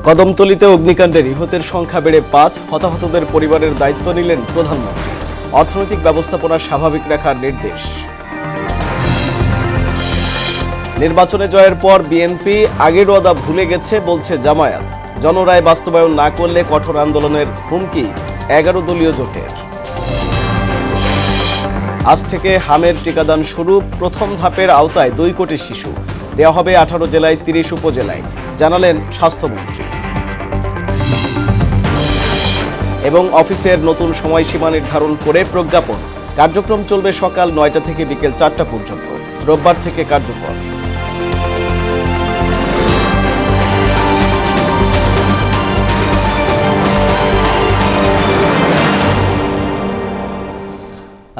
কদমতলীতে অগ্নিকাণ্ডে নিহতের সংখ্যা বেড়ে ৫, হতাহতদের পরিবারের দায়িত্ব নিলেন প্রধানমন্ত্রী। অর্থনৈতিক ব্যবস্থাপনা স্বাভাবিক রাখার নির্দেশ। নির্বাচনে জয়ের পর বিএনপি আগের ওয়াদা ভুলে গেছে বলছে জামায়াত। জনরায় বাস্তবায়ন না করলে কঠোর আন্দোলনের হুমকি ১১ দলীয় জোটের। আজ থেকে হামের টিকাদান শুরু। প্রথম ধাপের আওতায় ২ কোটি শিশু দেওয়া হবে ১৮ জেলায় ৩০ উপজেলায়, জানালেন স্বাস্থ্যমন্ত্রী। এবং অফিসের নতুন সময়সীমা নির্ধারণ করে প্রজ্ঞাপন। কার্যক্রম চলবে সকাল ৯টা থেকে বিকেল ৪টা পর্যন্ত, রোববার থেকে কার্যকর।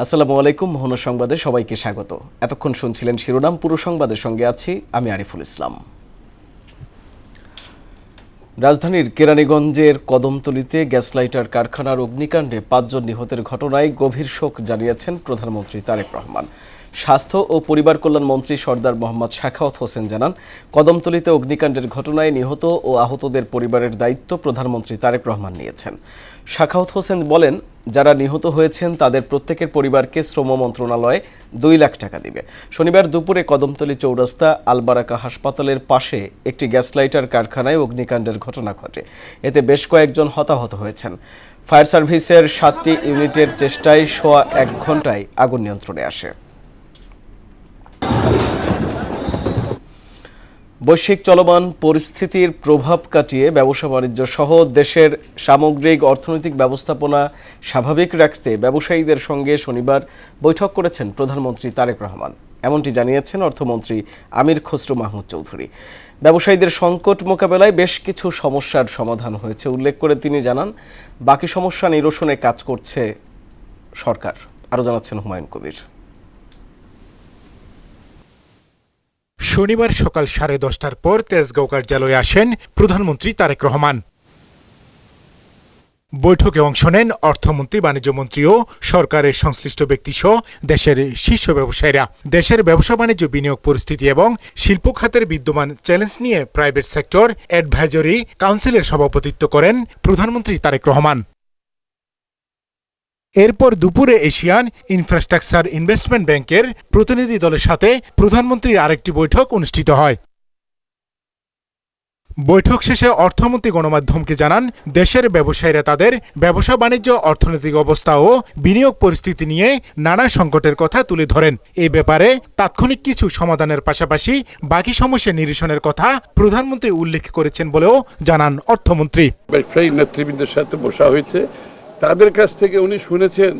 আসসালামু আলাইকুম। মোহনা সংবাদে সবাইকে স্বাগত। এতক্ষণ শুনছিলেন শিরোনাম, পুরো সংবাদের সঙ্গে আছি আমি আরিফুল ইসলাম। রাজধানীর কেরানীগঞ্জের কদমতলীতে গ্যাস লাইটার কারখানার অগ্নিকাণ্ডে ৫ জন নিহতের ঘটনায় গভীর শোক জানিয়েছেন প্রধানমন্ত্রী তারেক রহমান। স্বাস্থ্য ও পরিবার কল্যাণ মন্ত্রী সরদার মোহাম্মদ সাখাওয়াত হোসেন জানান, কদমতলীতে অগ্নিকাণ্ডের ঘটনায় নিহত ও আহতদের পরিবারের দায়িত্ব প্রধানমন্ত্রী তারেক রহমান নিয়েছেন। সাখাওয়াত হোসেন বলেন, যারা নিহত হয়েছেন তাদের প্রত্যেকের পরিবারকে শ্রম মন্ত্রণালয় ২ লাখ টাকা দিবে। শনিবার দুপুরে কদমতলী চৌরাস্তা আলবারাকা হাসপাতালের পাশে একটি গ্যাস লাইটার কারখানায় অগ্নিকাণ্ডের ঘটনা ঘটে। এতে বেশ কয়েকজন হতাহত হয়েছেন। ফায়ার সার্ভিসের ৭টি ইউনিটের চেষ্টায় সোয়া ১ ঘণ্টায় আগুন নিয়ন্ত্রণে আসে। বৈশ্বিক চলমান পরিস্থিতির প্রভাব কাটিয়ে ব্যবসা বাণিজ্য সহ দেশের সামগ্রিক অর্থনৈতিক ব্যবস্থাপনা স্বাভাবিক রাখতে ব্যবসায়ীদের সঙ্গে শনিবার বৈঠক করেছেন প্রধানমন্ত্রী তারেক রহমান। এমনটি জানিয়েছেন অর্থমন্ত্রী আমির খসরু মাহমুদ চৌধুরী। ব্যবসায়ীদের সংকট মোকাবেলায় বেশ কিছু সমস্যার সমাধান হয়েছে উল্লেখ করে তিনি জানান, বাকি সমস্যা নিরসনে কাজ করছে সরকার। আরও জানাচ্ছেন হুমায়ুন কবির। শনিবার সকাল 10:30টার পর তেজগাঁও কার্যালয়ে আসেন প্রধানমন্ত্রী তারেক রহমান। বৈঠকে অংশ নেন অর্থমন্ত্রী, বাণিজ্যমন্ত্রী ও সরকারের সংশ্লিষ্ট ব্যক্তিসহ দেশের শীর্ষ ব্যবসায়ীরা। দেশের ব্যবসা বাণিজ্য, বিনিয়োগ পরিস্থিতি এবং শিল্প খাতের বিদ্যমান চ্যালেঞ্জ নিয়ে প্রাইভেট সেক্টর অ্যাডভাইজরি কাউন্সিলের সভাপতিত্ব করেন প্রধানমন্ত্রী তারেক রহমান। এরপর দুপুরে এশিয়ান ইনফ্রাস্ট্রাকচার ইনভেস্টমেন্ট ব্যাংকের প্রতিনিধি দলের সাথে প্রধানমন্ত্রীর আরেকটি বৈঠক অনুষ্ঠিত হয়। বৈঠক শেষে অর্থমন্ত্রী গণমাধ্যমকে জানান, দেশের ব্যবসায়ীরা তাদের ব্যবসা বাণিজ্য, অর্থনৈতিক অবস্থা ও বিনিয়োগ পরিস্থিতি নিয়ে নানা সংকটের কথা তুলে ধরেন। এই ব্যাপারে তাৎক্ষণিক কিছু সমাধানের পাশাপাশি বাকি সমস্যা নিরসনের কথা প্রধানমন্ত্রী উল্লেখ করেছেন বলেও জানান অর্থমন্ত্রী। ব্যবসায়ী নেতৃবৃন্দের সাথে বসা হয়েছে, তাদের কাছ থেকে উনি শুনেছেন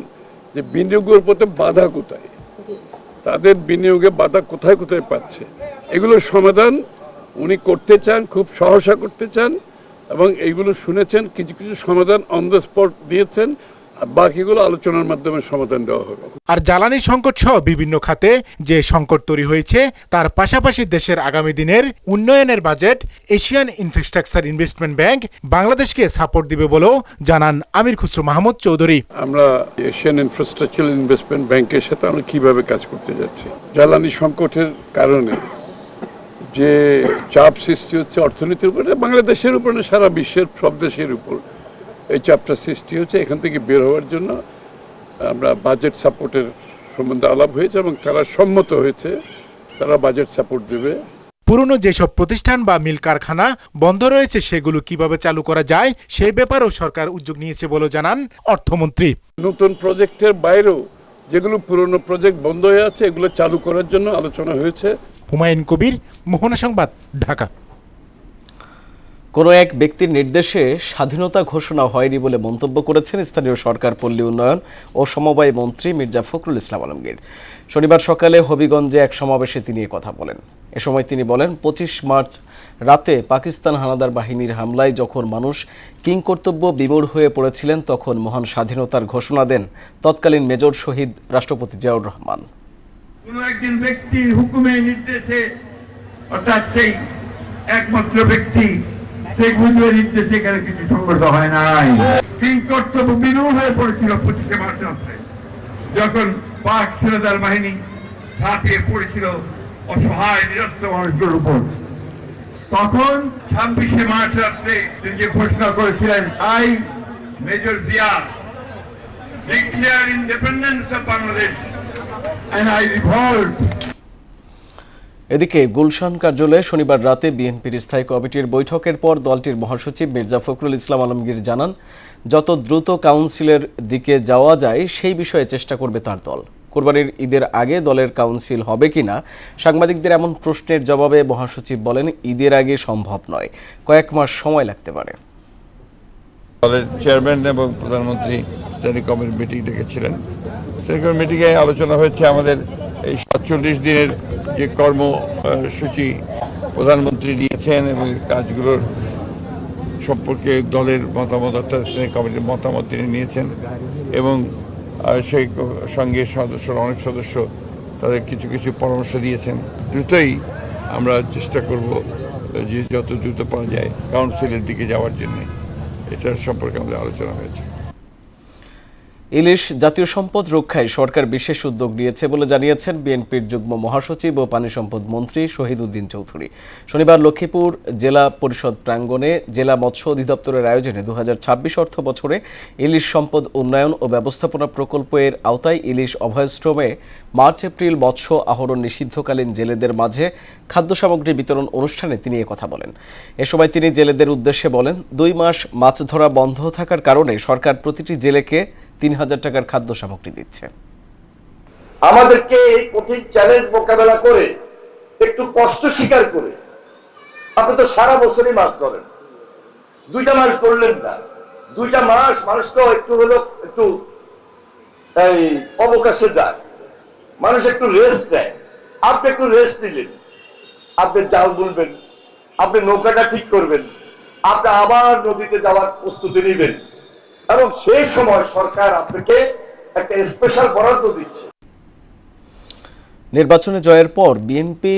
যে বিনিয়োগের পথে বাধা কোথায়, তাদের বিনিয়োগে বাধা কোথায় কোথায় পাচ্ছে, এগুলোর সমাধান উনি করতে চান, খুব সহসা করতে চান এবং এইগুলো শুনেছেন। কিছু কিছু সমাধান অন দ্য স্পট দিয়েছেন, আর বাকিগুলো আলোচনার মাধ্যমে সমাধান দেওয়া হবে। আর জ্বালানি সংকট সহ বিভিন্ন খাতে যে সংকট তৈরি হয়েছে তার পাশাপাশি দেশের আগামী দিনের উন্নয়নের budget Asian infrastructure investment bank বাংলাদেশকে সাপোর্ট দিবে বলেও জানান আমির খসরু মাহমুদ চৌধুরী। আমরা এশিয়ান ইনফ্রাস্ট্রাকচার ইনভেস্টমেন্ট ব্যাংকের সাথে আমরা কিভাবে কাজ করতে যাচ্ছি, জ্বালানি সংকটের কারণে যে চাপ সৃষ্টি হচ্ছে অর্থনীতির উপরে, বাংলাদেশের উপর না সারা বিশ্বের সব দেশের উপর এই চাপটা সৃষ্টি হচ্ছে। এখান থেকে বের হওয়ার জন্য আমরা বাজেট সাপোর্টের সম্বন্ধে আলাপ হয়েছে এবং তারা সম্মত হয়েছে, তারা বাজেট সাপোর্ট দেবে। পুরনো যেসব প্রতিষ্ঠান বা মিল কারখানা বন্ধ রয়েছে সেগুলো কিভাবে চালু করা যায় সেই ব্যাপারেও সরকার উদ্যোগ নিয়েছে বলে জানান অর্থমন্ত্রী। নতুন প্রজেক্টের বাইরেও যেগুলো পুরনো প্রজেক্ট বন্ধ হয়ে আছে এগুলো চালু করার জন্য আলোচনা হয়েছে। হুমায়ুন কবির, মোহনা সংবাদ, ঢাকা। কোনো এক ব্যক্তির নির্দেশে স্বাধীনতা ঘোষণা হয়নি বলে মন্তব্য করেছেন স্থানীয় সরকার, পল্লী উন্নয়ন ও সমবায় মন্ত্রী মির্জা ফখরুল ইসলাম আলমগীর। শনিবার সকালে হবিগঞ্জে এক সমাবেশে তিনি কথা বলেন। এ সময় তিনি বলেন, ২৫ মার্চ রাতে পাকিস্তান হানাদার বাহিনীর হামলায় যখন মানুষ কিংকর্তব্য বিমূঢ় হয়ে পড়েছিলেন তখন মহান স্বাধীনতার ঘোষণা দেন তৎকালীন মেজর শহীদ রাষ্ট্রপতি জিয়াউর রহমান। কোনো একজন ব্যক্তির হুকুমে, নির্দেশে, অর্থাৎ সেই একমাত্র ব্যক্তি শেখ মুজিবের নির্দেশে এখানে কিছু সংগঠিত হয় নাই। কিংকর্তব্য বিমূঢ় হয়ে পড়েছিল ২৫শে মার্চ রাতে, যখন পাক হানাদার বাহিনী ঝাঁপিয়ে পড়েছিল অসহায় নিরস্ত্র মানুষগুলোর উপর। তখন 26শে মার্চ রাত্রে তিনি যে ঘোষণা করেছিলেন, I major Zia declare independence of Bangladesh and I revolt. এদিকে গুলশান কার্যালয়ে শনিবার রাতে বিএনপির স্থায়ী কমিটির বৈঠকের পর দলটির মহাসচিব মির্জা ফখরুল ইসলাম আলমগীর জানান, যত দ্রুত কাউন্সিলের দিকে যাওয়া যায় সেই বিষয়ে চেষ্টা করবে তার দল। কোরবানির ঈদের আগে দলের কাউন্সিল হবে কিনা সাংবাদিকদের এমন প্রশ্নের জবাবে মহাসচিব বলেন, ঈদের আগে সম্ভব নয়, কয়েক মাস সময় লাগতে পারে। দলের চেয়ারম্যান এবং প্রধানমন্ত্রী স্ট্যান্ডিং কমিটির মিটিং ডেকেছিলেন। স্ট্যান্ডিং কমিটির মিটিংয়ে আলোচনা হয়েছে আমাদের এই 47 দিনের যে কর্মসূচি প্রধানমন্ত্রী নিয়েছেন এবং কাজগুলোর সম্পর্কে দলের মতামত অর্থাৎ স্ট্যান্ডিং কমিটির মতামত তিনি নিয়েছেন এবং সেই সঙ্গে অনেক সদস্য তাদের কিছু কিছু পরামর্শ দিয়েছেন। দ্রুতই আমরা চেষ্টা করব যে যত দ্রুত পাওয়া যায় কাউন্সিলের দিকে যাওয়ার জন্য। এটার সম্পর্কে আমাদের আলোচনা হয়েছে। ইলিশ জাতীয় সম্পদ রক্ষায় সরকার বিশেষ উদ্যোগ নিয়েছে বলে জানিয়েছেন বিএনপির যুগ্ম মহাসচিব ও পানি সম্পদ মন্ত্রী শহীদ উদ্দিন চৌধুরী। শনিবার লক্ষ্মীপুর জেলা পরিষদ প্রাঙ্গণে জেলা মৎস্য অধিদপ্তরের আয়োজনে 2026 অর্থ বছরে ইলিশ সম্পদ উন্নয়ন ও ব্যবস্থাপনা প্রকল্পের আওতায় ইলিশ অভয়াশ্রমে মার্চ এপ্রিল মৎস্য আহরণ নিষিদ্ধকালীন জেলেদের মাঝে খাদ্য সামগ্রী বিতরণ অনুষ্ঠানে তিনি কথা বলেন। এ সময় তিনি জেলেদের উদ্দেশ্যে বলেন, 2 মাস মাছ ধরা বন্ধ থাকার কারণে সরকার প্রতিটি জেলেকে 3000 টাকার খাদ্য সামগ্রী দিচ্ছে। আমাদেরকে এই কঠিন চ্যালেঞ্জ মোকাবেলা করে একটু কষ্ট স্বীকার করে, আপনি তো সারা বছরই মাছ ধরেন, 2টা মাস ধরলেন না, 2টা মাস মানুষ তো একটু হলো একটু এই অবকাশে যায়, মানুষ একটু রেস্ট নেয়। আপনি একটু রেস্ট নিলেন, আপনি জাল বুনবেন, আপনি নৌকাটা ঠিক করবেন, আপনি আবার নদীতে যাওয়ার প্রস্তুতি নেবেন এবং সেই সময় সরকার আপনাকে একটা স্পেশাল বরাদ্দ দিচ্ছে। নির্বাচনে জয়ের পর বিএনপি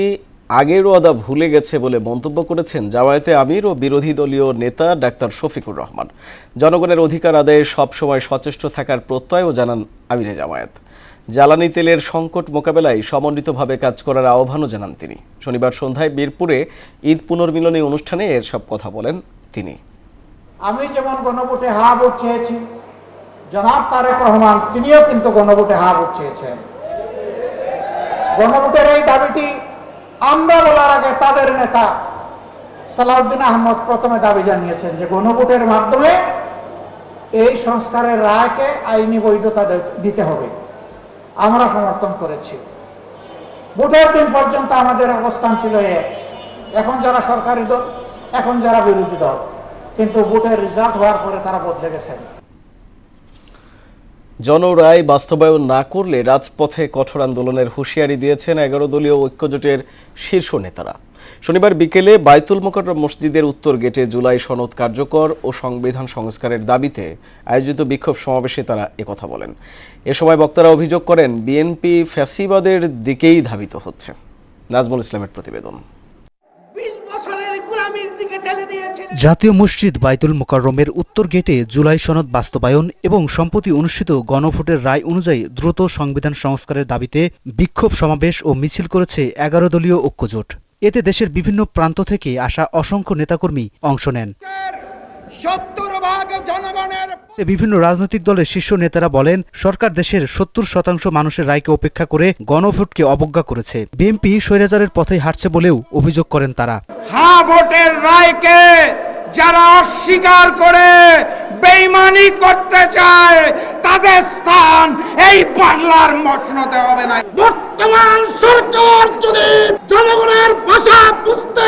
আগের ওয়াদা ভুলে গেছে বলে মন্তব্য করেছেন জামায়াতে আমির ও বিরোধী দলীয় নেতা ডাক্তার শফিকুর রহমান। জনগণের অধিকার আদায়ে সবসময় সচেষ্ট থাকার প্রত্যয়ও জানান আমিরে জামায়াত। জ্বালানি তেলের সংকট মোকাবেলায় সমন্বিতভাবে কাজ করার আহ্বানও জানান তিনি। শনিবার সন্ধ্যায় বীরপুরে ঈদ পুনর্মিলনী অনুষ্ঠানে এসব কথা বলেন তিনি। আমি যেমন গণভোটে হা ভোট চেয়েছি, জনাব তারেক রহমান তিনিও কিন্তু গণভোটে হা ভোট চেয়েছেন। গণভোটের এই দাবিটি আমরা বলার আগে তাদের নেতা সালাউদ্দিন আহমদ প্রথমে দাবি জানিয়েছেন যে গণভোটের মাধ্যমে এই সংস্কারের রায়কে আইনি বৈধতা দিতে হবে। আমরা সমর্থন করেছি। ভোটের দিন পর্যন্ত আমাদের অবস্থান ছিল এক, এখন যারা সরকারি দল, এখন যারা বিরোধী দল, কিন্তু ভোটের রেজাল্ট হওয়ার পরে তারা বদলে গেছেন। জনরায় বাস্তবায়ন না করলে রাজপথে কঠোর আন্দোলনের হুঁশিয়ারি দিয়েছেন 11 দলীয় ঐক্যজোটের শীর্ষ নেতারা। শনিবার বিকেলে বায়তুল মোকাররম মসজিদের উত্তর গেটে জুলাই সনদ কার্যকর ও সংবিধান সংস্কারের দাবিতে আয়োজিত বিক্ষোভ সমাবেশে তারা একথা বলেন। এ সময় বক্তারা অভিযোগ করেন, বিএনপি ফ্যাসিবাদের দিকেই ধাবিত হচ্ছে। নাজমুল ইসলামের প্রতিবেদন। জাতীয় মসজিদ বায়তুল মোকাররমের উত্তর গেটে জুলাই সনদ বাস্তবায়ন এবং সম্প্রতি অনুষ্ঠিত গণভোটের রায় অনুযায়ী দ্রুত সংবিধান সংস্কারের দাবিতে বিক্ষোভ সমাবেশ ও মিছিল করেছে 11 দলীয় ঐক্যজোট। এতে দেশের বিভিন্ন প্রান্ত থেকে আসা অসংখ্য নেতাকর্মী অংশ নেন। বিভিন্ন রাজনৈতিক দলের শীর্ষ নেতারা বলেন, সরকার দেশের 70% মানুষের রায়কে উপেক্ষা করে গণভোটকে অবজ্ঞা করেছে। বিএনপি স্বৈরাচারের পথে হাঁটছে বলেও অভিযোগ করেন তারা। হ্যাঁ ভোটের রায়কে যারা অস্বীকার করে বেঈমানি করতে চায় তাদের স্থান এই বাংলার মসনদে হবে না। বর্তমান সরকার যদি জনগণের ভাষা বুঝতে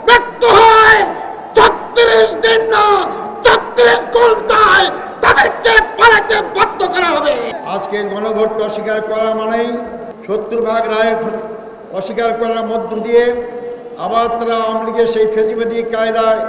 ব্যর্থ হয়, 36 দিন না 36 ঘন্টায় তাদেরকে পালাতে বাধ্য করা হবে। আজকে গণভোটকে অস্বীকার করা মানেই 70% রায় অস্বীকার করার মধ্য দিয়ে আবার তারা আওয়ামী লীগের সেই ফেসিবাদী কায়দায়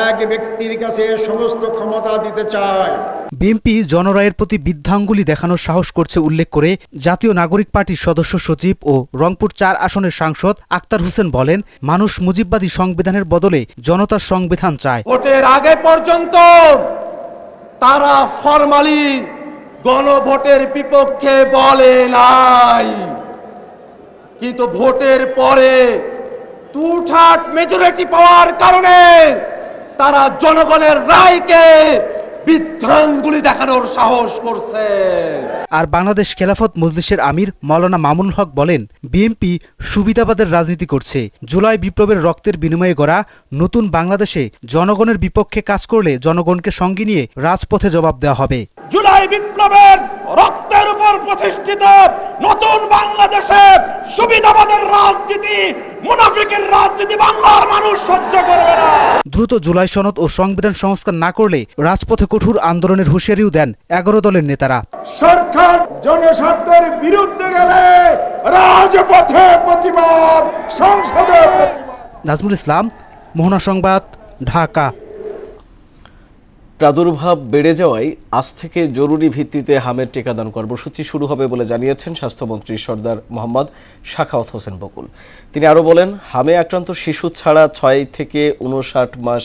এক ব্যক্তির কাছে সমস্ত ক্ষমতা দিতে চায়। বিএনপি জনরায়ের প্রতি বৃদ্ধাঙ্গুলি দেখানোর সাহস করছে উল্লেখ করে জাতীয় নাগরিক পার্টির সদস্য সচিব ও রংপুর 4 আসনের সাংসদ আক্তার হোসেন বলেন, মানুষ মুজিববাদী সংবিধানের বদলে জনতার সংবিধান চায়। ভোটের আগে পর্যন্ত তারা ফরমালি গণভোটের বিপক্ষে বলে নাই, কিন্তু ভোটের পরে টুঠাট মেজরিটি পাওয়ার কারণে তারা জনগণের রায়কে বিধ্বংগুলি দেখানোর সাহস করছে। আর বাংলাদেশ খেলাফত মজলিসের আমির মাওলানা মামুনুল হক বলেন, বিএনপি সুবিধাবাদের রাজনীতি করছে। জুলাই বিপ্লবের রক্তের বিনিময়ে গড়া নতুন বাংলাদেশে জনগণের বিপক্ষে কাজ করলে জনগণকে সঙ্গে নিয়ে রাজপথে জবাব দেওয়া হবে। জুলাই বিপ্লবের রক্তের উপর প্রতিষ্ঠিত নতুন বাংলাদেশে সুবিধাবাদের রাজনীতি, মুনাফিকের রাজনীতি বাংলার মানুষ সহ্য করবে না। দ্রুত জুলাই সনদ ও সংবিধান সংস্কার না করলে রাজপথে কঠোর আন্দোলনের হুঁশিয়ারিও দেন 11 দলের নেতারা। সরকার জনস্বার্থের বিরুদ্ধে গেলে রাজপথে প্রতিবাদ, সংসদে প্রতিবাদ। নাজমুল ইসলাম, মোহনা সংবাদ, ঢাকা। প্রাদুর্ভাব বেড়ে যাওয়ায় আজ থেকে জরুরি ভিত্তিতে হামের টিকাদান কর্মসূচি শুরু হবে বলে জানিয়েছেন স্বাস্থ্যমন্ত্রী সরদার মোহাম্মদ সাখাওয়াত হোসেন বকুল। তিনি আরও বলেন, হামে আক্রান্ত শিশু ছাড়া 6 থেকে 59 মাস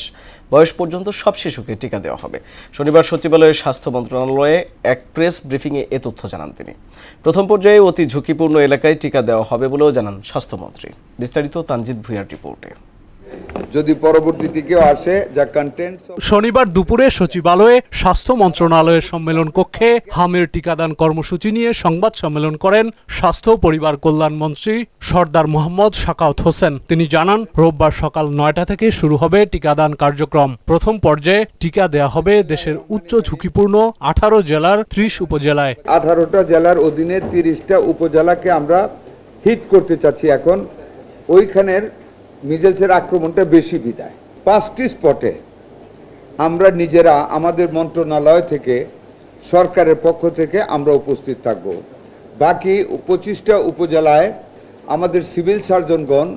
বয়স পর্যন্ত সব শিশুকে টিকা দেওয়া হবে। শনিবার সচিবালয়ের স্বাস্থ্য মন্ত্রণালয়ে এক প্রেস ব্রিফিংয়ে এ তথ্য জানান তিনি। প্রথম পর্যায়ে অতি ঝুঁকিপূর্ণ এলাকায় টিকা দেওয়া হবে বলেও জানান স্বাস্থ্যমন্ত্রী। বিস্তারিত তানজিদ ভুঁইয়ার রিপোর্টে। যদি পরবর্তীতে কেউ আসে যা কন্টেন্ট। শনিবার দুপুরে সচিবালয়ে স্বাস্থ্য মন্ত্রণালয়ের সম্মেলন কক্ষে হামের টিকাদান কর্মসূচি নিয়ে সংবাদ সম্মেলন করেন স্বাস্থ্য পরিবার কল্যাণ মন্ত্রী সরদার মোহাম্মদ সাখাওয়াত হোসেন। তিনি জানান, রোববার সকাল 9টা থেকে শুরু হবে টিকাদান কার্যক্রম। প্রথম পর্যায়ে টিকা দেয়া হবে দেশের উচ্চ ঝুঁকিপূর্ণ 18 জেলার 30 উপজেলায়। 18টা জেলার অধীনে 30টা উপজেলাকে আমরা হিট করতে চাচ্ছি। এখন ওইখানের মিজেলসের আক্রমণটা বেশি বিদায় 5টি স্পটে আমরা নিজেরা আমাদের মন্ত্রণালয় থেকে সরকারের পক্ষ থেকে আমরা উপস্থিত থাকব। বাকি 25টা উপজেলায় আমাদের সিভিল সার্জনগণ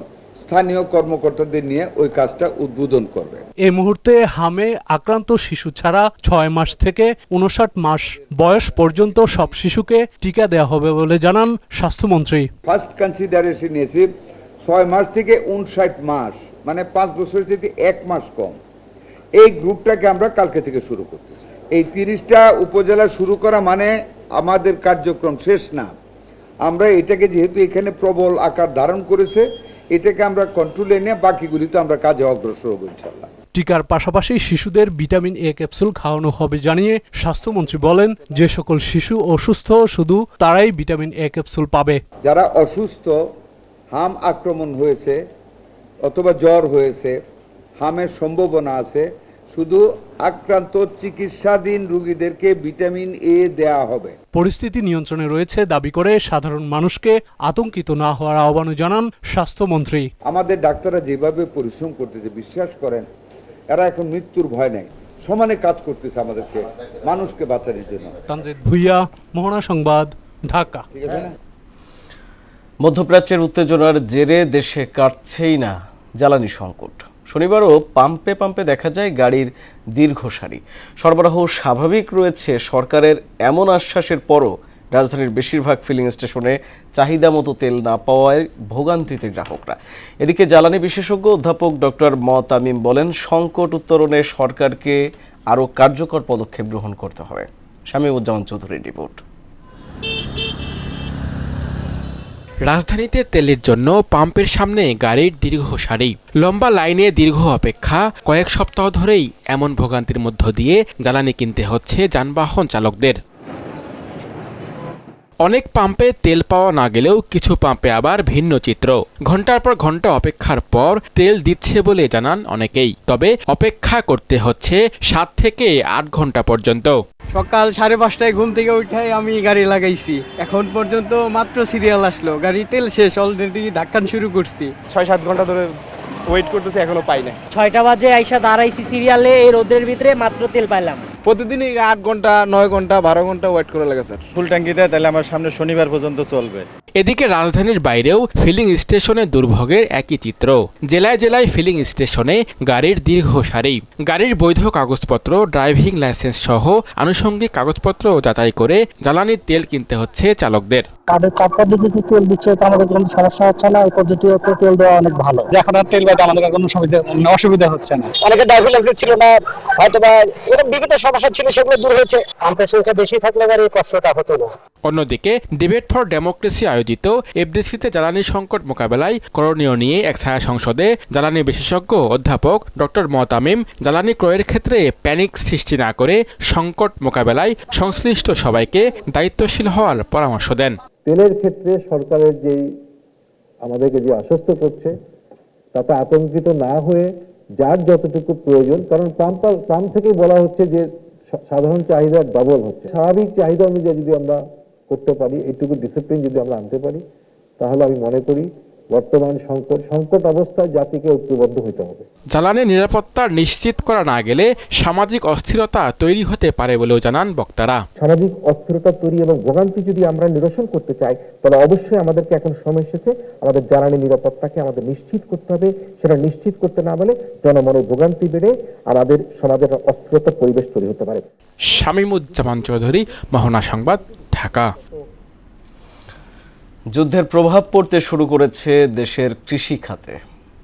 স্থানীয় কর্মকর্তাদের নিয়ে ওই কাজটা উদ্বোধন করবে। এই মুহূর্তে হামে আক্রান্ত শিশু ছাড়া 6 মাস থেকে 59 মাস বয়স পর্যন্ত সব শিশুকে টিকা দেওয়া হবে বলে জানান স্বাস্থ্যমন্ত্রী। ফার্স্ট কনসিডারেশন নিয়েছি 6 মাস থেকে 59 মাস, মানে 5 বছর থেকে 1 মাস কম। এই গ্রুপটাকে আমরা কালকে থেকে শুরু করতেছি। এই 30টা উপজেলা শুরু করা মানে আমাদের কার্যক্রম শেষ না। আমরা এটাকে যেহেতু এখানে প্রবল আকার ধারণ করেছে, এটাকে আমরা কন্ট্রোলে নিয়ে বাকিগুলিতে আমরা কাজে অগ্রসর হব ইনশাআল্লাহ। টিকার পাশাপাশি শিশুদের ভিটামিন এ ক্যাপসুল খাওয়ানো হবে জানিয়ে স্বাস্থ্যমন্ত্রী বলেন, যে সকল শিশু অসুস্থ শুধু তারাই ভিটামিন এ ক্যাপসুল পাবে। যারা অসুস্থ, হাম আক্রমণ হয়েছে অথবা জ্বর হয়েছে, হামের সম্ভাবনা আছে, শুধু আক্রান্ত চিকিৎসাধীন রোগীদেরকে ভিটামিন এ দেয়া হবে। পরিস্থিতি নিয়ন্ত্রণে রয়েছে দাবি করে সাধারণ মানুষকে আতঙ্কিত না হওয়ার আহ্বান জানান স্বাস্থ্যমন্ত্রী। আমাদের ডাক্তাররা যেভাবে পরিশ্রম করতেছে, বিশ্বাস করেন এরা এখন মৃত্যুর ভয় নেই, সমানে কাজ করতেছে আমাদেরকে মানুষকে বাঁচানোর জন্য। তানজিদ ভুঁইয়া, মোহনা সংবাদ, ঢাকা। ঠিক আছে না? মধ্যপ্রাচ্যের উত্তেজনার জেরে দেশে কাটছেই না জ্বালানি সংকট। শনিবারও পাম্পে পাম্পে দেখা যায় গাড়ির দীর্ঘ সারি। সরবরাহ স্বাভাবিক রয়েছে সরকারের এমন আশ্বাসের পরও রাজধানীর বেশিরভাগ ফিলিং স্টেশনে চাহিদা মতো তেল না পাওয়ায় ভোগান্তিতে গ্রাহকরা। এদিকে জ্বালানি বিশেষজ্ঞ অধ্যাপক ডক্টর ম তামিম বলেন, সংকট উত্তরণে সরকারকে আরও কার্যকর পদক্ষেপ গ্রহণ করতে হবে। শামীমুজ্জামান চৌধুরীর রিপোর্ট। রাজধানীতে তেলের জন্য পাম্পের সামনে গাড়ির দীর্ঘ সারি, লম্বা লাইনে দীর্ঘ অপেক্ষা। কয়েক সপ্তাহ ধরেই এমন ভোগান্তির মধ্য দিয়ে জ্বালানি কিনতে হচ্ছে যানবাহন চালকদের। অনেক পাম্পে তেল পাওয়া না গেলেও কিছু পাম্পে আবার ভিন্ন চিত্র। ঘন্টার পর ঘন্টা অপেক্ষার পর তেল দিচ্ছে বলে জানান অনেকেই, তবে অপেক্ষা করতে হচ্ছে 7 থেকে 8 ঘন্টা পর্যন্ত। সকাল 5:30টায় ঘুম থেকে উঠাই আমি গাড়ি লাগাইছি, এখন পর্যন্ত মাত্র সিরিয়াল আসলো, গাড়ি তেল শেষ, অলরেডি ধাক্কান শুরু করছি। 6-7 ঘন্টা ধরে ওয়েট করতেছি, এখনো পাই না। 6টা বাজে আইসা দাঁড়াইছি সিরিয়ালে, এই রোদের ভিতরে মাত্র তেল পাইলাম। প্রতিদিনই 8 ঘন্টা 9 ঘন্টা 12 ঘন্টা ওয়েট করা লাগে স্যার। ফুল ট্যাঙ্কি দেয় তাহলে আমার সামনে শনিবার পর্যন্ত চলবে। এদিকে রাজধানীর বাইরেও ফিলিং স্টেশনে দুর্ভোগের একই চিত্র। জেলায় জেলায় ফিলিং স্টেশনে গাড়ির দীর্ঘ সারি। গাড়ির বৈধ কাগজপত্র, ড্রাইভিং লাইসেন্স সহ আনুষঙ্গিক কাগজপত্র যাচাই করে জ্বালানির তেল কিনতে হচ্ছে চালকদের। কার্ড পদ্ধতিতে তেল দিচ্ছে, তো আমাদের কোনো সমস্যা হচ্ছে না। এই পদ্ধতিতে তেল দেওয়া অনেক ভালো। এখন আর তেল পাইতে আমাদের কোনো অসুবিধা হচ্ছে না। অনেকে ড্রাইভিং লাইসেন্স ছিল না, হয়তো বা এরকম বিভিন্ন সমস্যা ছিল সেগুলো দূর হয়েছে। আমদের সংখ্যা বেশি থাকলে এবার এই কষ্টটা হতো না। অন্যদিকে ডিবেট ফর ডেমোক্রেসি আয়োজিত এফডিসিতে জ্বালানি সংকট মোকাবেলায় করণীয় নিয়ে এক ছায়া সংসদে জ্বালানি বিশেষজ্ঞ অধ্যাপক ডক্টর মোতামিম জ্বালানি ক্রয়ের ক্ষেত্রে প্যানিক সৃষ্টি না করে সংকট মোকাবেলায় সংশ্লিষ্ট সবাইকে দায়িত্বশীল হওয়ার পরামর্শ দেন। তেলের ক্ষেত্রে সরকারের যেই আমাদেরকে যে আশ্বস্ত করছে তাতে আতঙ্কিত না হয়ে যার যতটুকু প্রয়োজন, কারণ পাম্প থেকেই বলা হচ্ছে যে সাধারণ চাহিদা ডবল হচ্ছে, স্বাভাবিক চাহিদা অনুযায়ী যদি আমরা করতে পারি, এইটুকু ডিসিপ্লিন যদি আমরা আনতে পারি, তাহলে আমি মনে করি বর্তমান সংকট অবস্থায় জাতিকে ঐক্যবদ্ধ হতে হবে। জ্বালানি নিরাপত্তা নিশ্চিত করা না গেলে সামাজিক অস্থিরতা তৈরি হতে পারে বলেও জানান বক্তারা। সামাজিক অস্থিরতা তৈরি এবং ভোগান্তি যদি আমরা নিরসন করতে চাই, তাহলে অবশ্যই আমাদেরকে এখন সময় এসেছে আমাদের জ্বালানি নিরাপত্তাকে আমাদের নিশ্চিত করতে হবে। সেটা নিশ্চিত করতে না পারলে জনমনের ভোগান্তি বেড়ে আমাদের সমাজের অস্থিরতার পরিবেশ তৈরি হতে পারে। শামীমুজ্জামান চৌধুরী, মোহনা সংবাদ, ঢাকা। যুদ্ধের প্রভাব পড়তে শুরু করেছে দেশের কৃষি খাতে।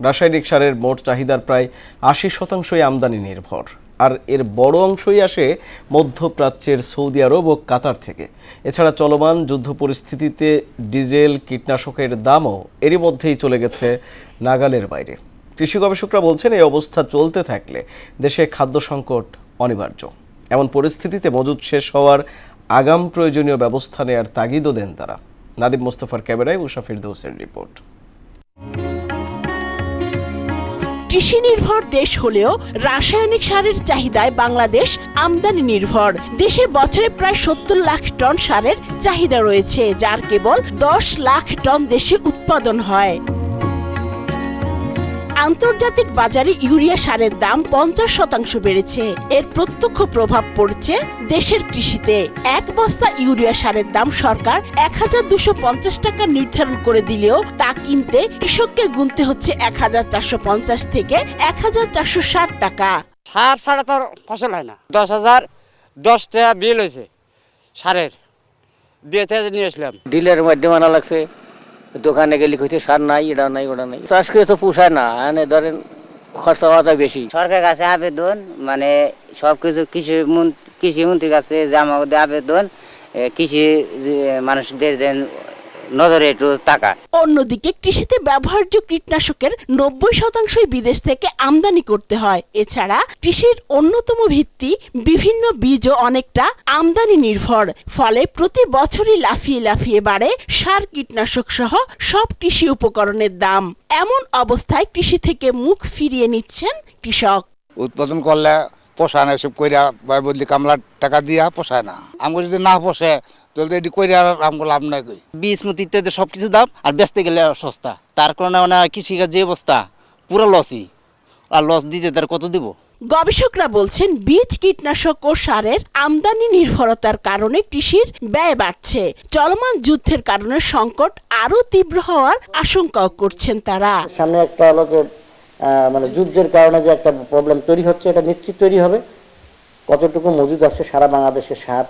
রাসায়নিক সারের মোট চাহিদার প্রায় ৮০% আমদানি নির্ভর, আর এর বড় অংশই আসে মধ্যপ্রাচ্যের সৌদি আরব ও কাতার থেকে। এছাড়া চলমান যুদ্ধ পরিস্থিতিতে ডিজেল, কীটনাশকের দামও এরই মধ্যেই চলে গেছে নাগালের বাইরে। কৃষি গবেষকরা বলছেন এই অবস্থা চলতে থাকলে দেশে খাদ্য সংকট অনিবার্য। এমন পরিস্থিতিতে মজুদ শেষ হওয়ার আগাম প্রয়োজনীয় ব্যবস্থা নেওয়ার তাগিদও দেন তারা। নাদিম মোস্তফার ক্যামেরায় উষা ফিরদৌসের রিপোর্ট। কৃষি নির্ভর দেশ হলেও রাসায়নিক সারের চাহিদায় বাংলাদেশ আমদানি নির্ভর। দেশে বছরে প্রায় ৭০ লাখ টন সারের চাহিদা রয়েছে, যার কেবল ১০ লাখ টন দেশে উৎপাদন হয়। আন্তর্জাতিক বাজারে ইউরিয়া সারের দাম ৫০% বেড়েছে। এর প্রত্যক্ষ প্রভাব পড়ছে দেশের কৃষিতে। এক বস্তা ইউরিয়া সারের দাম সরকার ১,২৫০ টাকা নির্ধারণ করে দিলেও তা কিনতে কৃষককে গুনতে হচ্ছে ১,৪৫০ থেকে ১,৪৬০ টাকা। সার ছাড়া তো ফসল হয় না। ১০,০১০ টাকা বিল হয়েছে সারের, দিয়ে নিয়ে আসলাম। ডিলের মাধ্যমে আনা লাগছে, দোকানে গেলে হইতে সার নাই, এটা নাই, ওটা নাই। চাষ করে তো পোষায় না, এনে ধরেন খরচা বাড়া বেশি। সরকারের কাছে আবেদন, মানে সবকিছু কৃষিমন্ত্রীর কাছে আবেদন, কৃষি মানুষদের নজরে একটু তাকা। অন্যদিকে কৃষিতে ব্যবহার্য কীটনাশকের ৯০% বিদেশ থেকে আমদানি করতে হয়। এছাড়া কৃষির অন্যতম ভিত্তি বিভিন্ন বীজও অনেকটা আমদানি নির্ভর। ফলে প্রতি বছরই লাফিয়ে লাফিয়ে বাড়ে সার, কীটনাশক সহ সব কৃষি উপকরণের দাম। এমন অবস্থায় কৃষি থেকে মুখ ফিরিয়ে নিচ্ছেন কৃষক। উৎপাদন করলে পোষায় না, এসব কইরা বদলি কামলার টাকা দিয়া পোষায় না। আমাকে যদি না পোষে তাহলে এটি কইরা আমগো লাভ নাই। কই বীজ মতি ইত্যাদি সবকিছু দাম, আর বেচতে গেলে সস্তা। তার কারণে মানে কৃষিকাজ যে অবস্থা, পুরো লসই। আর লস দিতে তার কত দিব? গবেষকরা বলছেন বীজ, কীটনাশক ও সারের আমদানি নির্ভরতার কারণে কৃষির ব্যয় বাড়ছে। চলমান যুদ্ধের কারণে সংকট আরো তীব্র হওয়ার আশঙ্কাও করছেন তারা। সামনে একটা হলো যে মানে যুদ্ধের কারণে যে একটা প্রবলেম তৈরি হচ্ছে, এটা নিশ্চিত তৈরি হবে। কতটুকু মজুদ আছে সারা বাংলাদেশের সার,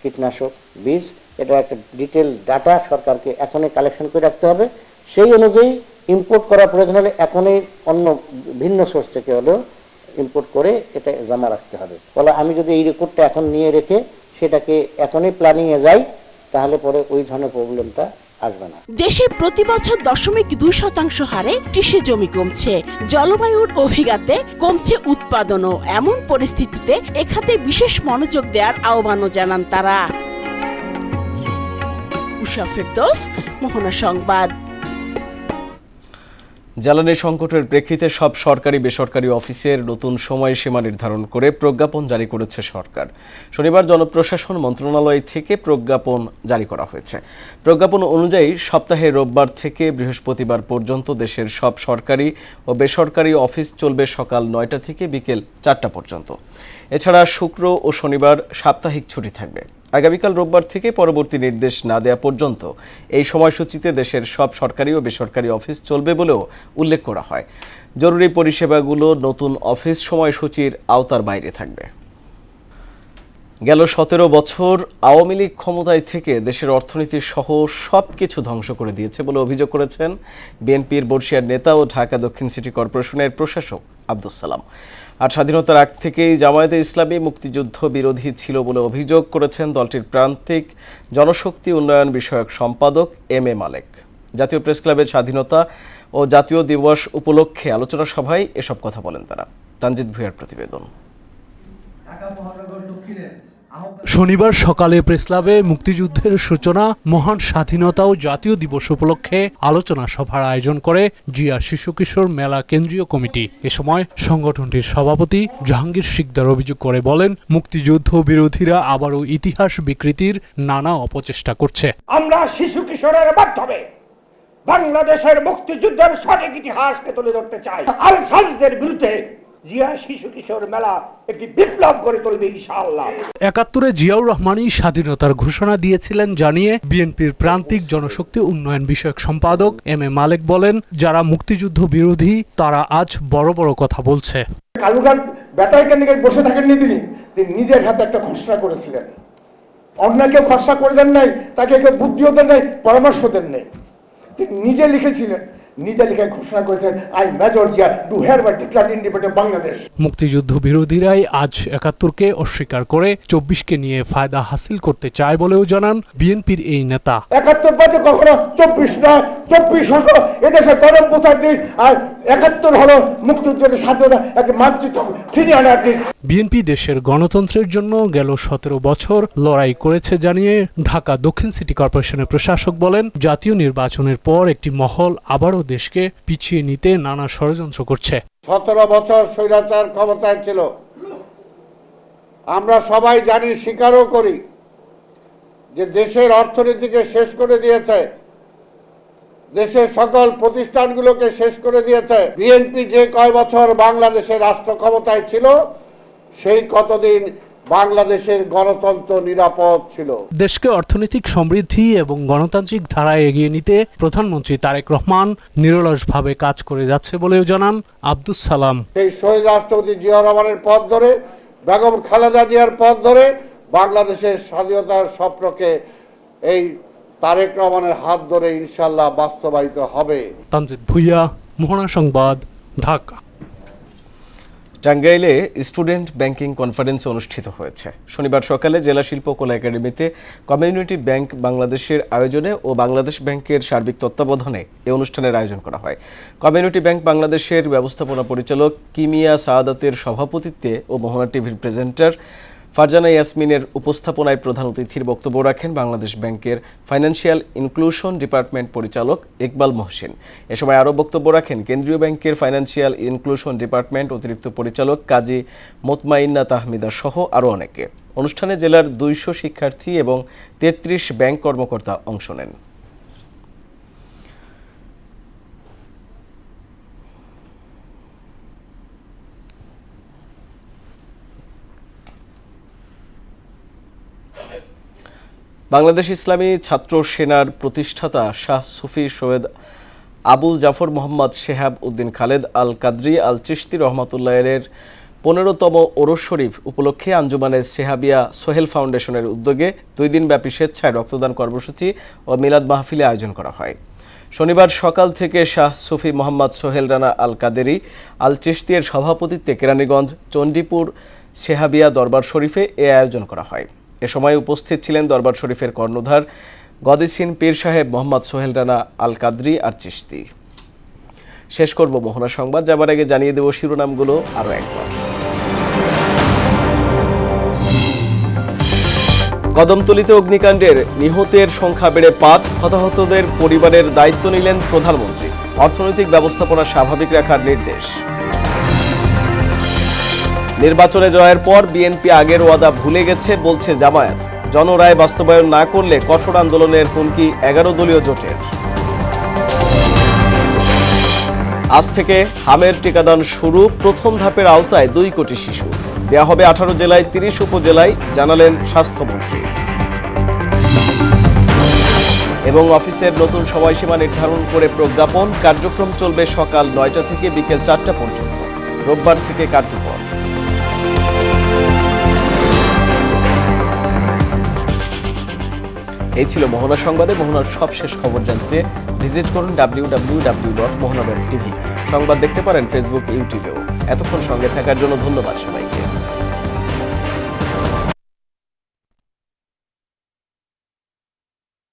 কীটনাশক, বীজ, এটা একটা ডিটেল ডাটা সরকারকে এখনই কালেকশন করে রাখতে হবে। সেই অনুযায়ী ইম্পোর্ট করার প্রয়োজন হলে এখনই অন্য ভিন্ন সোর্স থেকে হলেও ইম্পোর্ট করে এটা জমা রাখতে হবে। ফলে আমি যদি এই রেকর্ডটা এখন নিয়ে রেখে সেটাকে এখনই প্ল্যানিংয়ে যাই, তাহলে পরে ওই ধরনের প্রবলেমটা আসবে না। দেশে প্রতি বছর 0.2% হারে কৃষি জমি কমছে। জলবায়ুর অভিঘাতে কমছে উৎপাদনও। এমন পরিস্থিতিতে এখাতে বিশেষ মনোযোগ দেওয়ার আহ্বানও জানান তারা। উষা ফিরদৌস, মোহনা সংবাদ। জ্বালানি সংকটের প্রেক্ষিতে সব সরকারি বেসরকারি অফিসের নতুন সময়সীমা নির্ধারণ করে প্রজ্ঞাপন জারি করেছে সরকার। শনিবার জনপ্রশাসন মন্ত্রণালয় থেকে প্রজ্ঞাপন জারি করা হয়েছে। প্রজ্ঞাপন অনুযায়ী সপ্তাহে রোববার থেকে বৃহস্পতিবার পর্যন্ত দেশের সব সরকারি ও বেসরকারি অফিস চলবে সকাল ৯টা থেকে বিকেল ৪টা পর্যন্ত। এছাড়া শুক্র ও শনিবার সাপ্তাহিক ছুটি থাকবে। আগামীকাল রোববার থেকে পরবর্তী নির্দেশ না দেওয়া পর্যন্ত এই সময়সূচিতে দেশের সব সরকারি ও বেসরকারি অফিস চলবে বলেও উল্লেখ করা হয়। জরুরি পরিষেবাগুলো নতুন অফিস সময়সূচির আওতার বাইরে থাকবে। গেল ১৭ বছর আওয়ামী লীগ ক্ষমতায় থেকে দেশের অর্থনীতি সহ সবকিছু ধ্বংস করে দিয়েছে বলে অভিযোগ করেছেন বিএনপির বর্ষিয়ার নেতা ও ঢাকা দক্ষিণ সিটি কর্পোরেশনের প্রশাসক আব্দুস সালাম। আর স্বাধীনতার আগ থেকেই জামায়াতে ইসলামী মুক্তিযুদ্ধ বিরোধী ছিল বলে অভিযোগ করেছেন দলটির প্রান্তিক জনশক্তি উন্নয়ন বিষয়ক সম্পাদক এম এ মালেক। জাতীয় প্রেস ক্লাবের স্বাধীনতা ও জাতীয় দিবস উপলক্ষে আলোচনা সভায় এসব কথা বলেন তারা। তানজিদ ভুঁইয়ার প্রতিবেদন। শনিবার সকালে প্রেস ক্লাবে মুক্তিযুদ্ধের সূচনা, মহান স্বাধীনতা ও জাতীয় দিবস উপলক্ষে আলোচনা সভার আয়োজন করে জিয়া শিশু কিশোর মেলা কেন্দ্রীয় কমিটি। এ সময় সংগঠনটির সভাপতি জাহাঙ্গীর শিকদার অভিযোগ করে বলেন, মুক্তিযুদ্ধ বিরোধীরা আবারও ইতিহাস বিকৃতির নানা অপচেষ্টা করছে। আমরা শিশু কিশোরের মাধ্যমে বাংলাদেশের মুক্তিযুদ্ধের সঠিক ইতিহাসকে তুলে ধরতে চাই। আল-সালিজের বিরুদ্ধে জিয়া শিশু কিশোর মেলা একটি বিপ্লব গড়ে তুলবে ইনশাআল্লাহ। ৭১-এ জিয়াউর রহমানই স্বাধীনতার ঘোষণা দিয়েছিলেন জানিয়ে বিএনপির প্রান্তিক জনশক্তি উন্নয়ন বিষয়ক সম্পাদক এম এ মালেক বলেন, যারা মুক্তিযুদ্ধ বিরোধী তারা আজ বড় বড় কথা বলছে। কালুঘাট ব্যাটারি কেন্দ্রে বসে থাকেননি, তিনি নিজের হাতে একটা ঘোষণা করেছিলেন। অন্য কেউ ঘোষণা করে দেন নাই, তাকে কেউ বুদ্ধিও দেন নাই, পরামর্শ দেন নাই, তিনি নিজে লিখেছিলেন, নিজে লিখে ঘোষণা করেছেন, I major Zia do hereby declare independent Bangladesh. মুক্তিযুদ্ধ বিরোধীরাই আজ ৭১কে অস্বীকার করে ২৪কে নিয়ে ফায়দা হাসিল করতে চায় বলেও জানান বিএনপির এই নেতা। ৭১ বাদে কখনো ২৪ নয়, ২৪ হলো এদেশের গরম পোতার দিন, আর ৭১ হলো মুক্তিযুদ্ধের স্বাধীনতা একটা মানচিত্র ফিরিয়ে আনার দিন। বিএনপি দেশের গণতন্ত্রের জন্য গেল ১৭ বছর লড়াই করেছে জানিয়ে ঢাকা দক্ষিণ সিটি কর্পোরেশনের প্রশাসক বলেন, জাতীয় নির্বাচনের পর একটি মহল আবারও দেশকে পিছিয়ে নিতে নানা ষড়যন্ত্র করছে। ১৭ বছর স্বৈরাচার ক্ষমতায় ছিল, আমরা সবাই জানি, স্বীকারও করি যে দেশের অর্থনীতিকে শেষ করে দিয়েছে, দেশের সকল প্রতিষ্ঠানগুলোকে শেষ করে দিয়েছে। বিএনপি যে কয় বছর বাংলাদেশের রাষ্ট্র ক্ষমতায় ছিল, সেই কতদিন বাংলাদেশের গণতন্ত্র নিরাপদ ছিল। দেশকে অর্থনৈতিক সমৃদ্ধি এবং গণতান্ত্রিক ধারায় এগিয়ে নিতে প্রধানমন্ত্রী তারেক রহমান নিরলসভাবে কাজ করে যাচ্ছে বলেও জানান আব্দুস সালাম। সেই শহীদ রাষ্ট্রপতি জিয়া রহমানের পথ ধরে, বেগম খালেদা জিয়ার পথ ধরে বাংলাদেশের স্বাধীনতার স্বপ্নকে এই তারেক রহমানের হাত ধরে ইনশাআল্লাহ বাস্তবায়িত হবে। তানজিদ ভুঁইয়া, মোহনা সংবাদ, ঢাকা। টাঙ্গাইলে স্টুডেন্ট ব্যাংকিং কনফারেন্স অনুষ্ঠিত হয়েছে। শনিবার সকালে জেলা শিল্পকলা একাডেমিতে কমিউনিটি ব্যাংক বাংলাদেশের আয়োজনে ও বাংলাদেশ ব্যাংকের সার্বিক তত্ত্বাবধানে এই অনুষ্ঠানের আয়োজন করা হয়। কমিউনিটি ব্যাংক বাংলাদেশের ব্যবস্থাপনা পরিচালক কিমিয়া সাআদাতের সভাপতিত্বে ও মোহনা টিভির প্রেজেন্টার ফারজানা ইয়াসমিনের উপস্থাপনায় প্রধান অতিথির বক্তব্য রাখেন বাংলাদেশ ব্যাংকের ফাইন্যান্সিয়াল ইনক্লুশন ডিপার্টমেন্ট পরিচালক ইকবাল মহসিন। এ সময় আরও বক্তব্য রাখেন কেন্দ্রীয় ব্যাংকের ফাইন্যান্সিয়াল ইনক্লুশন ডিপার্টমেন্ট অতিরিক্ত পরিচালক কাজী মোতমাইন্না তাহমিদা সহ আরও অনেকে। অনুষ্ঠানে জেলার ২০০ শিক্ষার্থী এবং ৩৩ ব্যাংক কর্মকর্তা অংশ নেন। বাংলাদেশ ইসলামী ছাত্র সেনার প্রতিষ্ঠাতা শাহ সুফি সৈয়দ আবু জাফর মোহাম্মদ শেহাব উদ্দিন খালেদ আল কাদরি আল চিশতি রহমাতুল্লাহের ১৫তম ওরস শরীফ উপলক্ষে আঞ্জুমানে সেহাবিয়া সোহেল ফাউন্ডেশনের উদ্যোগে ২ দিনব্যাপী স্বেচ্ছায় রক্তদান কর্মসূচি ও মিলাদ মাহফিলে আয়োজন করা হয়। শনিবার সকাল থেকে শাহ সুফি মোহাম্মদ সোহেল রানা আল কাদেরি আল চিশতির সভাপতিত্বে কেরানীগঞ্জ চণ্ডীপুর সেহাবিয়া দরবার শরীফে এ আয়োজন করা হয়। এ সময় উপস্থিত ছিলেন দরবার শরীফের কর্ণধার গদিসিন পীর সাহেব মোহাম্মদ সোহেল রানা আল কাদরি আর চিশতি। শেষ করব মোহনা সংবাদ, যাবার আগে জানিয়ে দেব শিরোনামগুলো আরও একবার। কদমতলীতে অগ্নিকাণ্ডের নিহতের সংখ্যা বেড়ে ৫, হতাহতদের পরিবারের দায়িত্ব নিলেন প্রধানমন্ত্রী। অর্থনৈতিক ব্যবস্থাপনা স্বাভাবিক রাখার নির্দেশ। নির্বাচনে জয়ের পর বিএনপি আগের ওয়াদা ভুলে গেছে বলছে জামায়াত। জনরায় বাস্তবায়ন না করলে কঠোর আন্দোলনের হুমকি ১১ দলীয় জোটের। আজ থেকে হামের টিকাদান শুরু। প্রথম ধাপের আওতায় ২ কোটি শিশু দেয়া হবে ১৮ জেলায় ৩০ উপজেলায়, জানালেন স্বাস্থ্যমন্ত্রী। এবং অফিসের নতুন সময়সীমা নির্ধারণ করে প্রজ্ঞাপন। কার্যক্রম চলবে সকাল ৯টা থেকে বিকেল ৪টা পর্যন্ত। রোববার থেকে কার্যকর। এই ছিল মোহনা সংবাদে। মোহনার সবশেষ খবর জানতে ভিজিট করুন www.mohana.tv। সংবাদ দেখতে পারেন ফেসবুক, ইউটিউবেও। এতক্ষণ সঙ্গে থাকার জন্য ধন্যবাদ সবাইকে।